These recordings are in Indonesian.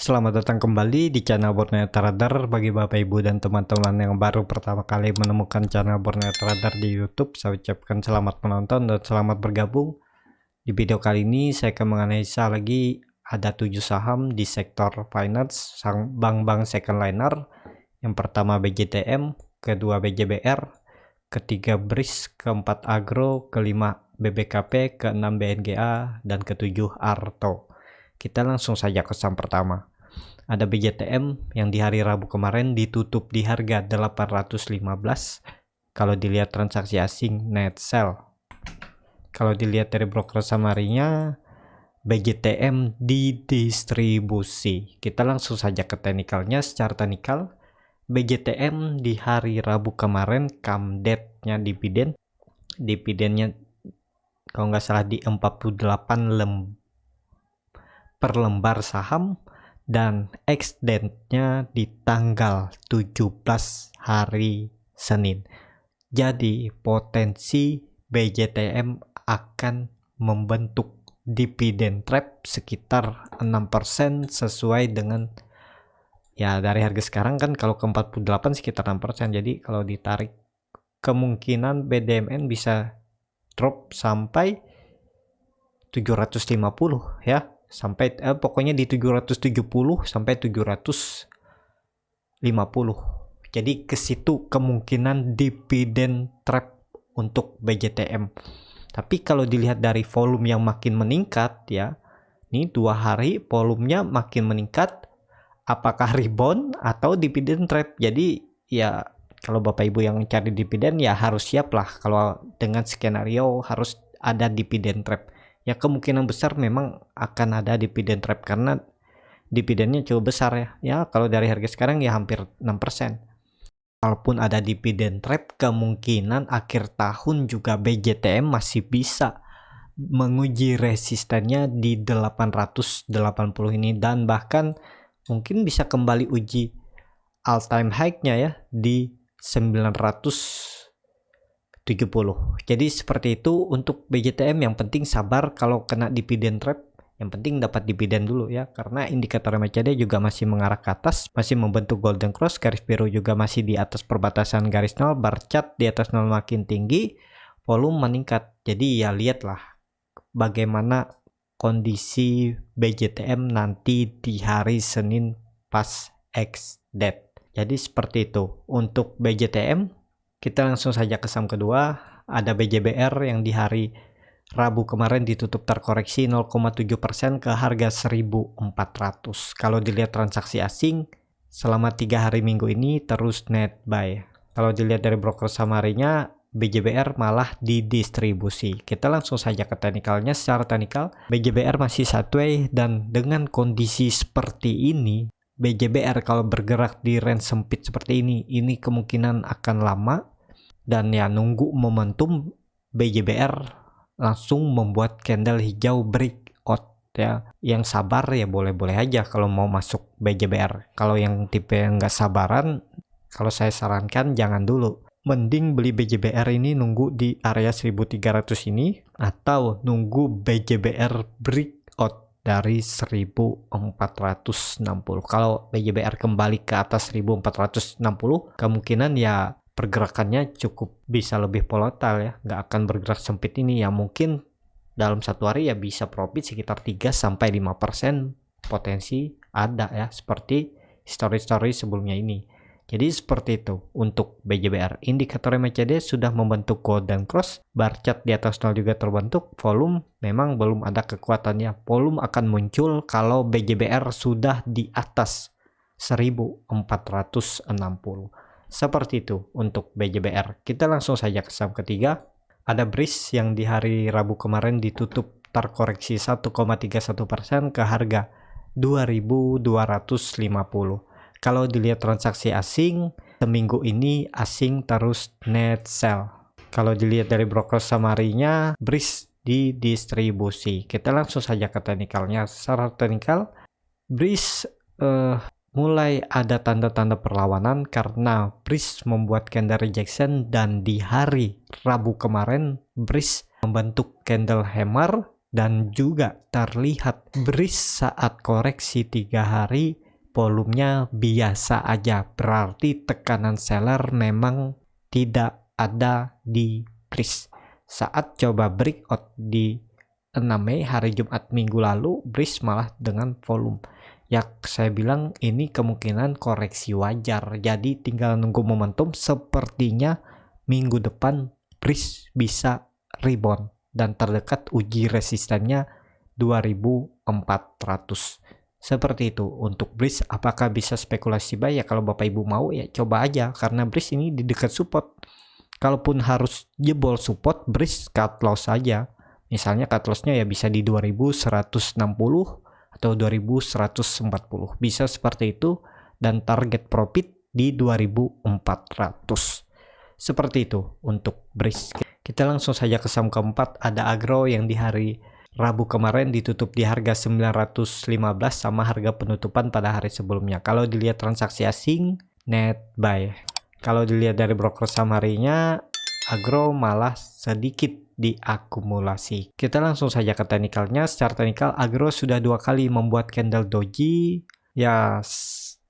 Selamat datang kembali di channel Borneo Trader. Bagi Bapak Ibu dan teman-teman yang baru pertama kali menemukan channel Borneo Trader di YouTube, saya ucapkan selamat menonton dan selamat bergabung. Di video kali ini saya akan menganalisa lagi ada 7 saham di sektor finance, bank-bank second liner. Yang pertama BJTM, kedua BJBR, ketiga BRIS, keempat Agro, kelima BBKP, keenam BNGA, dan ketujuh Arto. Kita langsung saja ke saham pertama. Ada BJTM yang di hari Rabu kemarin ditutup di harga 815. Kalau dilihat transaksi asing net sell. Kalau dilihat dari broker summary-nya, BJTM didistribusi. Kita langsung saja ke teknikalnya. Secara teknikal, BJTM di hari Rabu kemarin come-date-nya dividen. Dividennya kalau nggak salah di 48 per lembar saham, dan ex-date-nya di tanggal 17 hari Senin. Jadi potensi BJTM akan membentuk dividen trap sekitar 6% sesuai dengan ya dari harga sekarang kan, kalau ke 48 sekitar 6%. Jadi kalau ditarik kemungkinan BDMN bisa drop sampai 750 ya, sampai pokoknya di 770 sampai 750. Jadi ke situ kemungkinan dividen trap untuk BJTM. Tapi kalau dilihat dari volume yang makin meningkat ya, ini 2 hari volumenya makin meningkat, apakah rebound atau dividen trap. Jadi ya kalau Bapak Ibu yang cari dividen ya harus siap lah kalau dengan skenario harus ada dividen trap. Ya kemungkinan besar memang akan ada dividen trap karena dividennya cukup besar ya. Ya kalau dari harga sekarang ya hampir 6%. Walaupun ada dividen trap, kemungkinan akhir tahun juga BJTM masih bisa menguji resistennya di 880 ini, dan bahkan mungkin bisa kembali uji all time high-nya ya di 970. Jadi seperti itu untuk BJTM. Yang penting sabar kalau kena dividen trap. Yang penting dapat dividen dulu ya, karena indikator MACD juga masih mengarah ke atas, masih membentuk golden cross, garis biru juga masih di atas perbatasan garis nol, bar chart di atas nol makin tinggi, volume meningkat. Jadi ya lihatlah bagaimana kondisi BJTM nanti di hari Senin pas ex date. Jadi seperti itu untuk BJTM. Kita langsung saja ke saham kedua. Ada BJBR yang di hari Rabu kemarin ditutup terkoreksi 0,7% ke harga 1.400. Kalau dilihat transaksi asing selama 3 hari minggu ini terus net buy. Kalau dilihat dari broker summary-nya, BJBR malah didistribusi. Kita langsung saja ke teknikalnya. Secara teknikal, BJBR masih sideways, dan dengan kondisi seperti ini, BJBR kalau bergerak di range sempit seperti ini kemungkinan akan lama, dan ya nunggu momentum BJBR langsung membuat candle hijau breakout ya. Yang sabar ya boleh-boleh aja kalau mau masuk BJBR. Kalau yang tipe yang nggak sabaran, kalau saya sarankan jangan dulu. Mending beli BJBR ini nunggu di area 1300 ini, atau nunggu BJBR breakout dari 1460. Kalau BJBR kembali ke atas 1460, kemungkinan ya pergerakannya cukup bisa lebih volatile ya, nggak akan bergerak sempit ini ya. Mungkin dalam satu hari ya bisa profit sekitar 3-5% potensi ada ya, seperti story sebelumnya ini. Jadi seperti itu untuk BJBR. Indikator MACD sudah membentuk golden cross, bar chart di atas nol juga terbentuk, volume memang belum ada kekuatannya. Volume akan muncul kalau BJBR sudah di atas 1460. Seperti itu untuk BJBR. Kita langsung saja ke saham ketiga. Ada BRIS yang di hari Rabu kemarin ditutup terkoreksi 1,31% ke harga 2.250. Kalau dilihat transaksi asing, seminggu ini asing terus net sell. Kalau dilihat dari broker summary-nya, BRIS didistribusi. Kita langsung saja ke teknikalnya. Secara teknikal, BRIS mulai ada tanda-tanda perlawanan karena BRIS membuat candle rejection, dan di hari Rabu kemarin BRIS membentuk candle hammer dan juga terlihat BRIS saat koreksi 3 hari volumenya biasa aja, berarti tekanan seller memang tidak ada di BRIS. Saat coba breakout di 6 Mei hari Jumat minggu lalu, BRIS malah dengan volume. Ya saya bilang ini kemungkinan koreksi wajar, jadi tinggal nunggu momentum. Sepertinya minggu depan BRIS bisa rebound dan terdekat uji resistennya 2400. Seperti itu untuk BRIS. Apakah bisa spekulasi buy? Ya kalau Bapak Ibu mau ya coba aja, karena BRIS ini di dekat support. Kalaupun harus jebol support, BRIS cut loss saja. Misalnya cut lossnya ya bisa di 2160 atau 2140. Bisa seperti itu, dan target profit di 2400. Seperti itu untuk BRIS. Kita langsung saja ke saham keempat, ada Agro yang di hari Rabu kemarin ditutup di harga 915 sama harga penutupan pada hari sebelumnya. Kalau dilihat transaksi asing, net buy. Kalau dilihat dari broker saham harinya, Agro malah sedikit diakumulasi. Kita langsung saja ke teknikalnya. Secara teknikal, Agro sudah 2 kali membuat candle doji. Ya,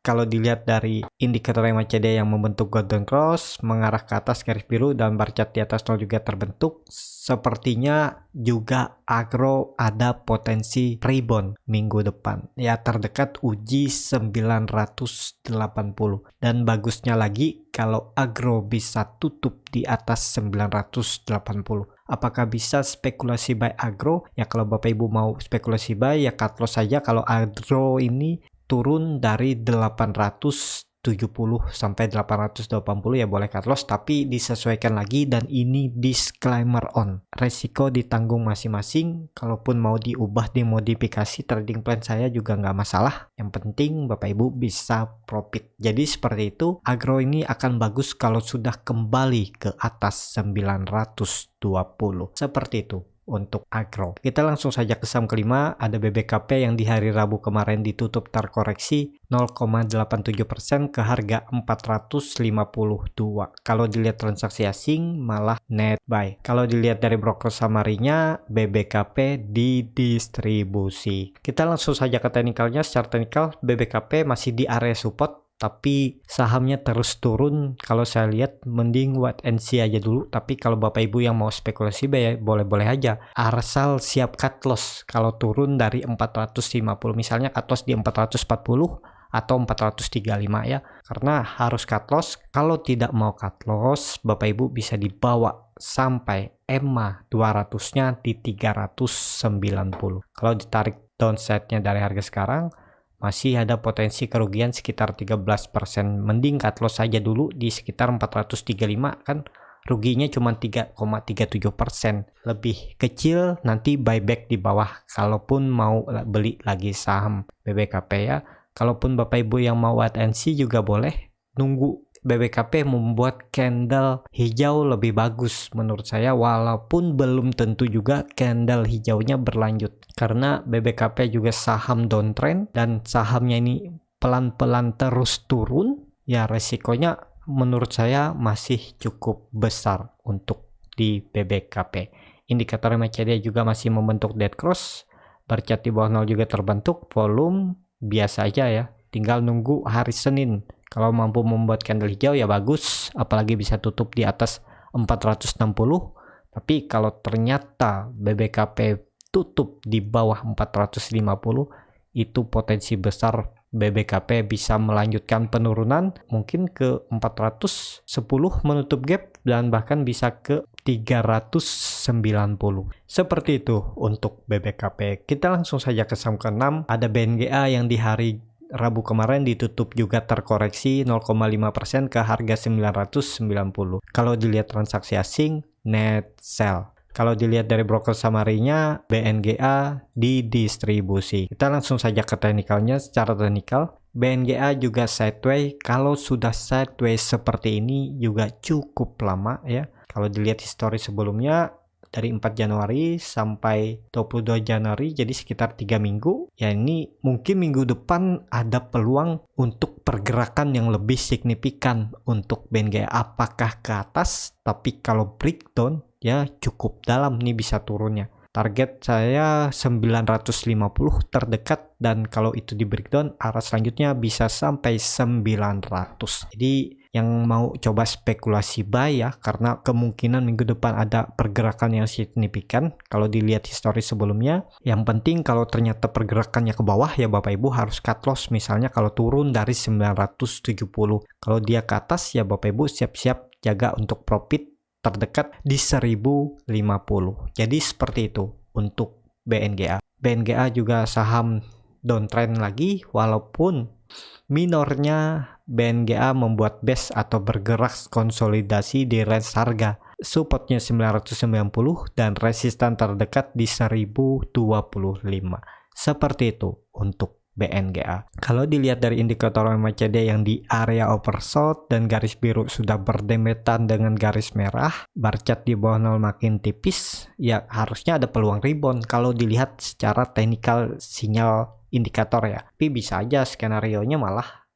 kalau dilihat dari indikator MACD yang membentuk golden cross mengarah ke atas garis biru dan bar chart di atas 0 juga terbentuk, sepertinya juga Agro ada potensi rebound minggu depan. Ya terdekat uji 980, dan bagusnya lagi kalau Agro bisa tutup di atas 980. Apakah bisa spekulasi buy Agro? Ya kalau Bapak Ibu mau spekulasi buy ya cut loss saja kalau Agro ini turun dari 870 sampai 880 ya boleh cut loss, tapi disesuaikan lagi, dan ini disclaimer on. Resiko ditanggung masing-masing. Kalaupun mau diubah dimodifikasi trading plan saya juga nggak masalah. Yang penting Bapak Ibu bisa profit. Jadi seperti itu, Agro ini akan bagus kalau sudah kembali ke atas 920. Seperti itu untuk Agro. Kita langsung saja ke saham kelima, ada BBKP yang di hari Rabu kemarin ditutup terkoreksi 0,87% ke harga 452. Kalau dilihat transaksi asing malah net buy. Kalau dilihat dari broker samarinya, BBKP didistribusi. Kita langsung saja ke teknikalnya. Secara teknikal BBKP masih di area support, tapi sahamnya terus turun. Kalau saya lihat mending wait and see aja dulu. Tapi kalau Bapak Ibu yang mau spekulasi boleh-boleh aja, asal siap cut loss kalau turun dari 450, misalnya cut loss di 440 atau 435 ya, karena harus cut loss. Kalau tidak mau cut loss, Bapak Ibu bisa dibawa sampai EMA 200-nya di 390. Kalau ditarik downside-nya dari harga sekarang, masih ada potensi kerugian sekitar 13%. Mending cut loss saja dulu di sekitar 435, kan ruginya cuma 3,37%. Lebih kecil nanti buyback di bawah kalaupun mau beli lagi saham BBKP ya. Kalaupun Bapak Ibu yang mau wait and see juga boleh nunggu BBKP membuat candle hijau lebih bagus menurut saya, walaupun belum tentu juga candle hijaunya berlanjut karena BBKP juga saham downtrend dan sahamnya ini pelan-pelan terus turun. Ya resikonya menurut saya masih cukup besar untuk di BBKP. Indikator MACD juga masih membentuk dead cross, bar chart di bawah 0 juga terbentuk, volume biasa aja ya, tinggal nunggu hari Senin. Kalau mampu membuat candle hijau ya bagus, apalagi bisa tutup di atas 460. Tapi kalau ternyata BBKP tutup di bawah 450, itu potensi besar BBKP bisa melanjutkan penurunan mungkin ke 410 menutup gap dan bahkan bisa ke 390. Seperti itu untuk BBKP. Kita langsung saja ke saham ke-6, ada BNGA yang di hari Rabu kemarin ditutup juga terkoreksi 0,5% ke harga 990. Kalau dilihat transaksi asing, net sell. Kalau dilihat dari broker samarinya, BNGA didistribusi. Kita langsung saja ke teknikalnya. Secara teknikal, BNGA juga sideways. Kalau sudah sideways seperti ini juga cukup lama ya. Kalau dilihat histori sebelumnya, dari 4 Januari sampai 22 Januari, jadi sekitar 3 minggu. Ya ini mungkin minggu depan ada peluang untuk pergerakan yang lebih signifikan untuk BNGA. Apakah ke atas? Tapi kalau breakdown ya cukup dalam nih bisa turunnya. Target saya 950 terdekat, dan kalau itu di breakdown arah selanjutnya bisa sampai 900. Jadi yang mau coba spekulasi buy ya, karena kemungkinan minggu depan ada pergerakan yang signifikan kalau dilihat histori sebelumnya. Yang penting kalau ternyata pergerakannya ke bawah ya Bapak Ibu harus cut loss, misalnya kalau turun dari 970. Kalau dia ke atas ya Bapak Ibu siap-siap jaga untuk profit terdekat di 1050. Jadi seperti itu untuk BNGA. BNGA juga saham downtrend lagi, walaupun minornya BNGA membuat base atau bergerak konsolidasi di range harga. Supportnya 990 dan resistan terdekat di 1025. Seperti itu untuk BNGA. Kalau dilihat dari indikator MACD yang di area oversold dan garis biru sudah berdempetan dengan garis merah, bar chart di bawah 0 makin tipis, ya harusnya ada peluang rebound kalau dilihat secara teknikal sinyal indikator ya. Tapi bisa aja skenario-nya malah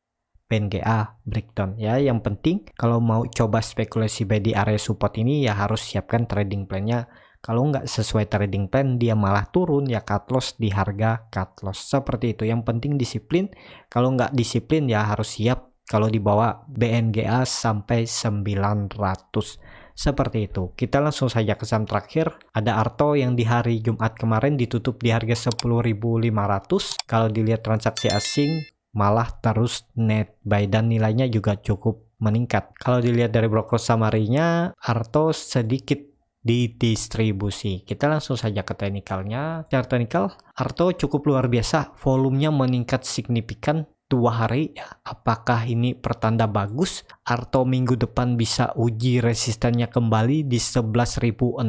BNGA breakdown ya. Yang penting kalau mau coba spekulasi buy di area support ini ya harus siapkan trading plan-nya. Kalau nggak sesuai trading plan dia malah turun ya cut loss di harga cut loss. Seperti itu. Yang penting disiplin. Kalau nggak disiplin ya harus siap kalau dibawa BNGA sampai 900. Seperti itu. Kita langsung saja ke saham terakhir. Ada Arto yang di hari Jumat kemarin ditutup di harga 10.500. Kalau dilihat transaksi asing malah terus net buy dan nilainya juga cukup meningkat. Kalau dilihat dari broker summary-nya, Arto sedikit didistribusi. Kita langsung saja ke teknikalnya. Secara teknikal, Arto cukup luar biasa. Volumenya meningkat signifikan 2 hari. Apakah ini pertanda bagus? Arto minggu depan bisa uji resistennya kembali di 11.600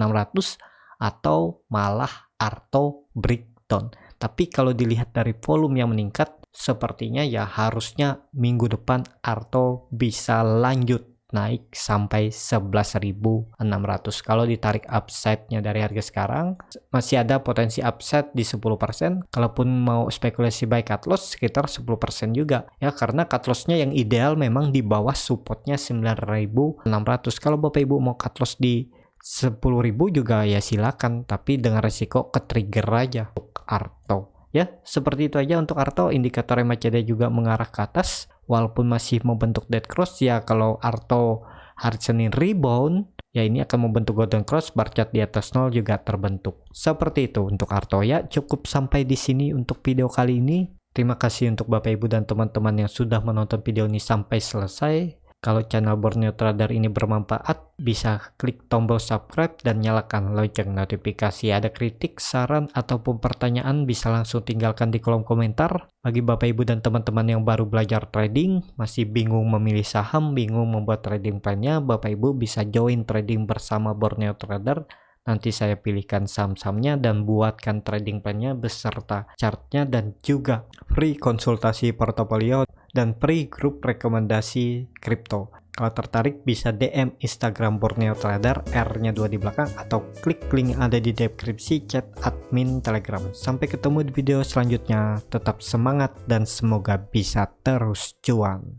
atau malah Arto breakdown. Tapi kalau dilihat dari volume yang meningkat, sepertinya ya harusnya minggu depan Arto bisa lanjut naik sampai 11.600. Kalau ditarik upside-nya dari harga sekarang masih ada potensi upside di 10%. Kalaupun mau spekulasi buy cut loss sekitar 10% juga ya, karena cut loss-nya yang ideal memang di bawah support-nya 9.600. Kalau Bapak Ibu mau cut loss di 10.000 juga ya silakan, tapi dengan resiko ke trigger aja untuk Arto. Ya, seperti itu aja untuk Arto. Indikator MACD juga mengarah ke atas walaupun masih membentuk dead cross ya. Kalau Arto hari Senin rebound ya ini akan membentuk golden cross, bar chart di atas 0 juga terbentuk. Seperti itu untuk Arto ya. Cukup sampai di sini untuk video kali ini. Terima kasih untuk Bapak Ibu dan teman-teman yang sudah menonton video ini sampai selesai. Kalau channel Borneo Trader ini bermanfaat, bisa klik tombol subscribe dan nyalakan lonceng notifikasi. Ada kritik, saran, ataupun pertanyaan bisa langsung tinggalkan di kolom komentar. Bagi Bapak Ibu dan teman-teman yang baru belajar trading, masih bingung memilih saham, bingung membuat trading plan-nya, Bapak Ibu bisa join trading bersama Borneo Trader. Nanti saya pilihkan saham-sahamnya dan buatkan trading plan-nya beserta chartnya dan juga free konsultasi portofolio dan free grup rekomendasi kripto. Kalau tertarik bisa DM Instagram Borneo Trader, R-nya 2 di belakang, atau klik link yang ada di deskripsi chat admin Telegram. Sampai ketemu di video selanjutnya. Tetap semangat dan semoga bisa terus cuan.